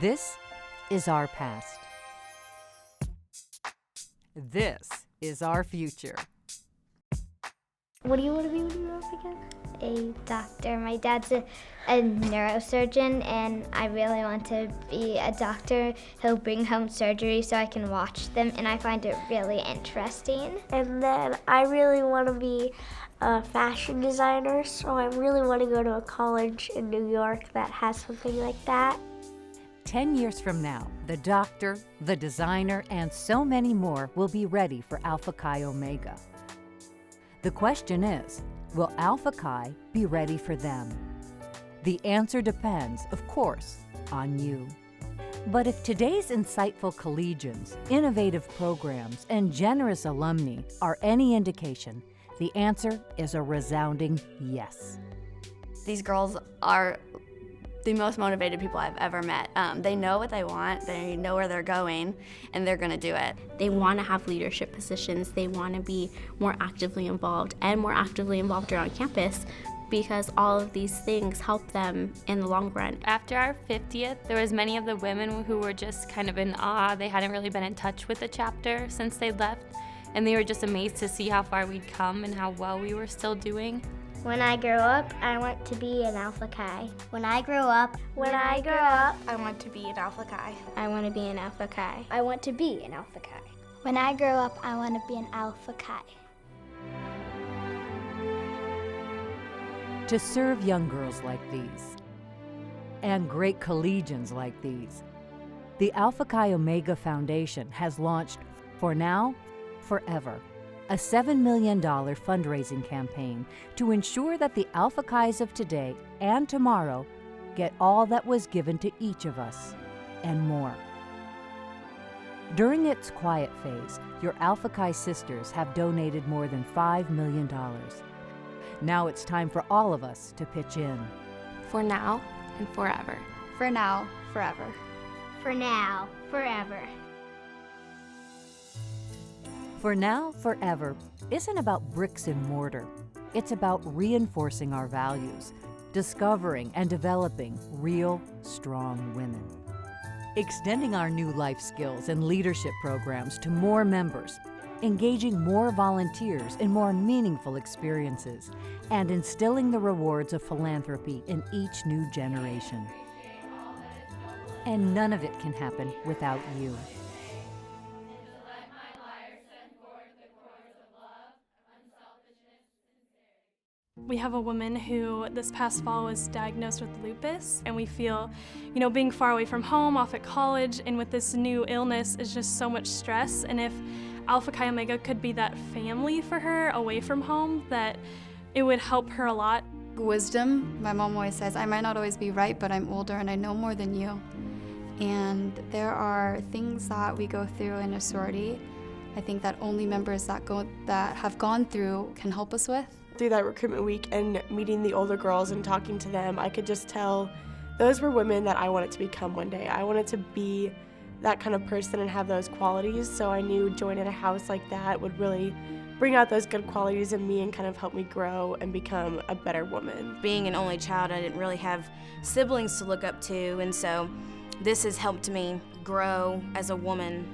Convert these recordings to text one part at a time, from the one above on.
This is our past. This is our future. What do you want to be when you grow up again? A doctor. My dad's a neurosurgeon, and I really want to be a doctor. He'll bring home surgery so I can watch them, and I find it really interesting. And then I really want to be a fashion designer, so I really want to go to a college in New York that has something like that. 10 years from now, the doctor, the designer, and so many more will be ready for Alpha Chi Omega. The question is, will Alpha Chi be ready for them? The answer depends, of course, on you. But if today's insightful collegians, innovative programs, and generous alumni are any indication, the answer is a resounding yes. These girls are the most motivated people I've ever met. They know what they want, they know where they're going, and they're gonna do it. They want to have leadership positions, they want to be more actively involved around campus, because all of these things help them in the long run. After our 50th, there was many of the women who were just kind of in awe. They hadn't really been in touch with the chapter since they left, and they were just amazed to see how far we'd come and how well we were still doing. When I grow up, I want to be an Alpha Chi. When I grow up, I want to be an Alpha Chi. I want to be an Alpha Chi. I want to be an Alpha Chi. When I grow up, I want to be an Alpha Chi. To serve young girls like these, and great collegians like these, the Alpha Chi Omega Foundation has launched For Now, Forever, a $7 million fundraising campaign to ensure that the Alpha Chis of today and tomorrow get all that was given to each of us, and more. During its quiet phase, your Alpha Chi sisters have donated more than $5 million. Now it's time for all of us to pitch in. For now and forever. For now, forever. For now, forever. For Now, Forever isn't about bricks and mortar. It's about reinforcing our values, discovering and developing real, strong women. Extending our new life skills and leadership programs to more members, engaging more volunteers in more meaningful experiences, and instilling the rewards of philanthropy in each new generation. And none of it can happen without you. We have a woman who this past fall was diagnosed with lupus, and we feel, being far away from home, off at college, and with this new illness is just so much stress. And if Alpha Chi Omega could be that family for her away from home, that it would help her a lot. Wisdom, my mom always says, I might not always be right, but I'm older and I know more than you. And there are things that we go through in a sorority, I think that only members that have gone through can help us with. Through that recruitment week and meeting the older girls and talking to them, I could just tell those were women that I wanted to become one day. I wanted to be that kind of person and have those qualities, so I knew joining a house like that would really bring out those good qualities in me and kind of help me grow and become a better woman. Being an only child, I didn't really have siblings to look up to, and so this has helped me grow as a woman.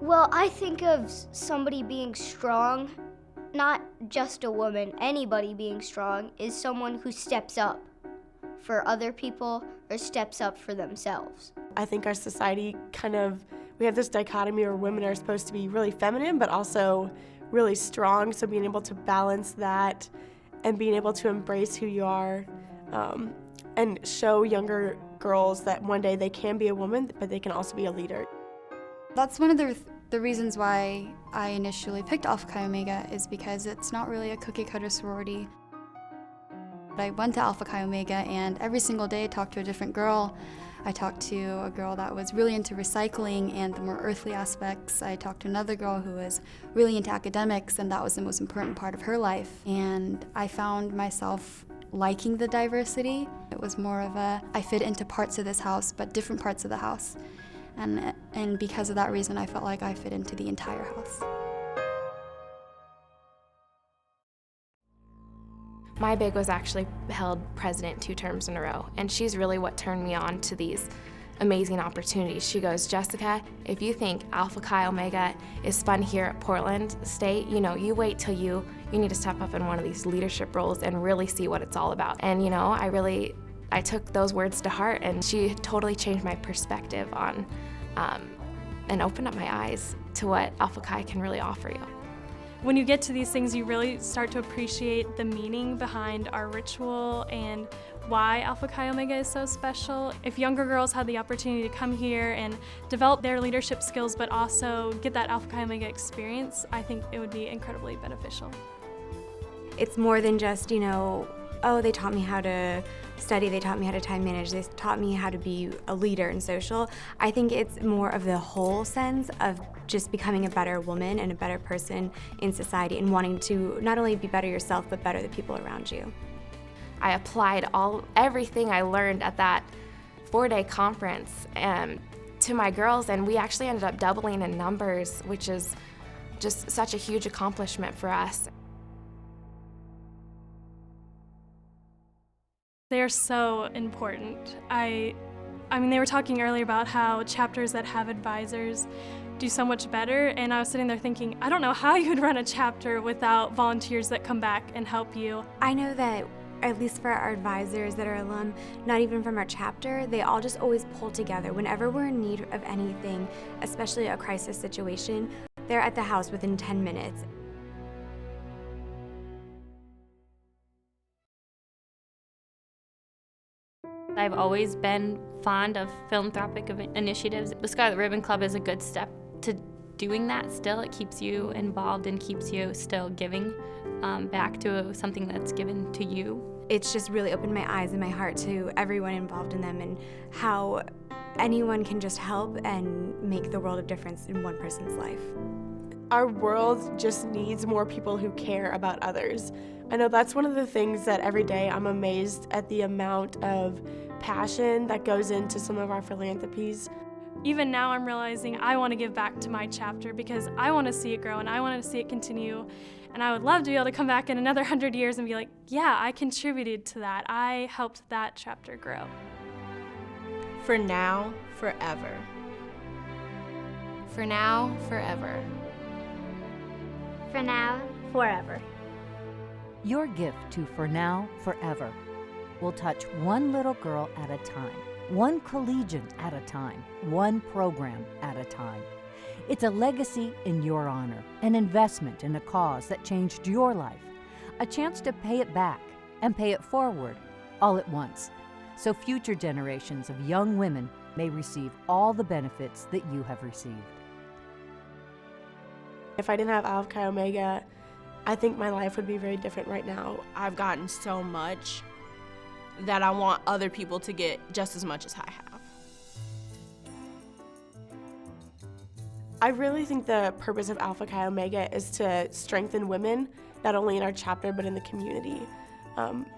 Well, I think of somebody being strong, not just a woman, anybody being strong, is someone who steps up for other people or steps up for themselves. I think our society we have this dichotomy where women are supposed to be really feminine but also really strong, so being able to balance that and being able to embrace who you are and show younger girls that one day they can be a woman, but they can also be a leader. That's one of the reasons why I initially picked Alpha Chi Omega, is because it's not really a cookie cutter sorority. I went to Alpha Chi Omega and every single day I talked to a different girl. I talked to a girl that was really into recycling and the more earthly aspects. I talked to another girl who was really into academics, and that was the most important part of her life. And I found myself liking the diversity. It was more of I fit into parts of this house, but different parts of the house. And because of that reason, I felt like I fit into the entire house. My big was actually held president 2 terms in a row, and she's really what turned me on to these amazing opportunities. She goes, Jessica, if you think Alpha Chi Omega is fun here at Portland State, you wait till you need to step up in one of these leadership roles and really see what it's all about. And I took those words to heart, and she totally changed my perspective on and opened up my eyes to what Alpha Chi can really offer you. When you get to these things, you really start to appreciate the meaning behind our ritual and why Alpha Chi Omega is so special. If younger girls had the opportunity to come here and develop their leadership skills, but also get that Alpha Chi Omega experience, I think it would be incredibly beneficial. It's more than just, they taught me how to study, they taught me how to time manage, they taught me how to be a leader and social. I think it's more of the whole sense of just becoming a better woman and a better person in society and wanting to not only be better yourself, but better the people around you. I applied everything I learned at that 4-day conference to my girls, and we actually ended up doubling in numbers, which is just such a huge accomplishment for us. They're so important. I mean, they were talking earlier about how chapters that have advisors do so much better, and I was sitting there thinking, I don't know how you would run a chapter without volunteers that come back and help you. I know that at least for our advisors that are alum, not even from our chapter, they all just always pull together. Whenever we're in need of anything, especially a crisis situation, they're at the house within 10 minutes. I've always been fond of philanthropic initiatives. The Scarlet Ribbon Club is a good step to doing that still. It keeps you involved and keeps you still giving back to something that's given to you. It's just really opened my eyes and my heart to everyone involved in them and how anyone can just help and make the world of difference in one person's life. Our world just needs more people who care about others. I know that's one of the things that every day I'm amazed at the amount of passion that goes into some of our philanthropies. Even now I'm realizing I want to give back to my chapter because I want to see it grow and I want to see it continue. And I would love to be able to come back in another 100 years and be like, yeah, I contributed to that. I helped that chapter grow. For now, forever. For now, forever. For now, forever. Your gift to For Now, Forever will touch one little girl at a time, one collegian at a time, one program at a time. It's a legacy in your honor, an investment in a cause that changed your life, a chance to pay it back and pay it forward all at once, so future generations of young women may receive all the benefits that you have received. If I didn't have Alpha Chi Omega, I think my life would be very different right now. I've gotten so much that I want other people to get just as much as I have. I really think the purpose of Alpha Chi Omega is to strengthen women, not only in our chapter, but in the community.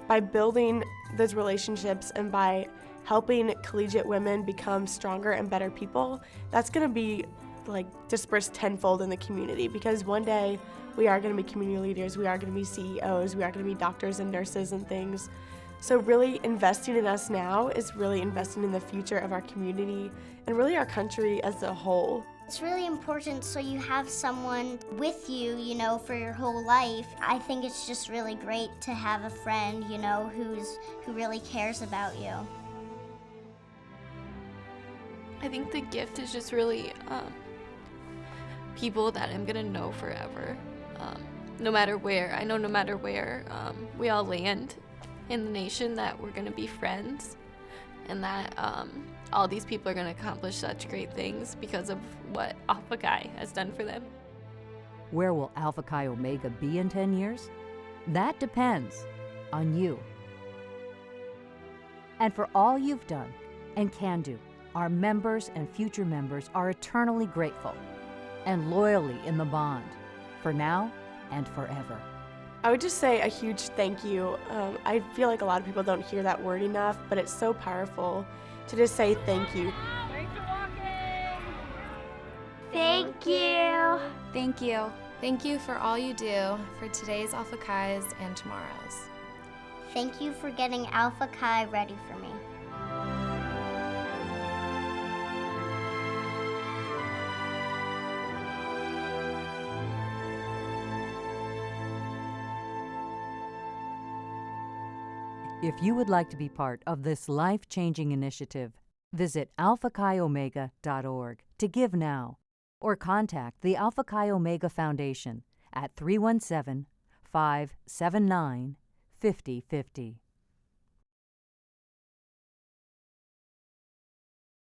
By building those relationships and by helping collegiate women become stronger and better people, that's gonna be dispersed tenfold in the community, because one day we are gonna be community leaders, we are gonna be CEOs, we are gonna be doctors and nurses and things. So really investing in us now is really investing in the future of our community and really our country as a whole. It's really important so you have someone with you, for your whole life. I think it's just really great to have a friend, who really cares about you. I think the gift is just really people that I'm gonna know forever. No matter where, I know no matter where we all land in the nation, that we're gonna be friends, and that all these people are gonna accomplish such great things because of what Alpha Chi has done for them. Where will Alpha Chi Omega be in 10 years? That depends on you. And for all you've done and can do, our members and future members are eternally grateful and loyally in the bond, for now and forever. I would just say a huge thank you. I feel like a lot of people don't hear that word enough, but it's so powerful to just say thank you. Thank you. Thank you. Thank you for all you do for today's Alpha Chi's and tomorrow's. Thank you for getting Alpha Chi ready for me. If you would like to be part of this life-changing initiative, visit alphachaiomega.org to give now, or contact the Alpha Chi Omega Foundation at 317-579-5050.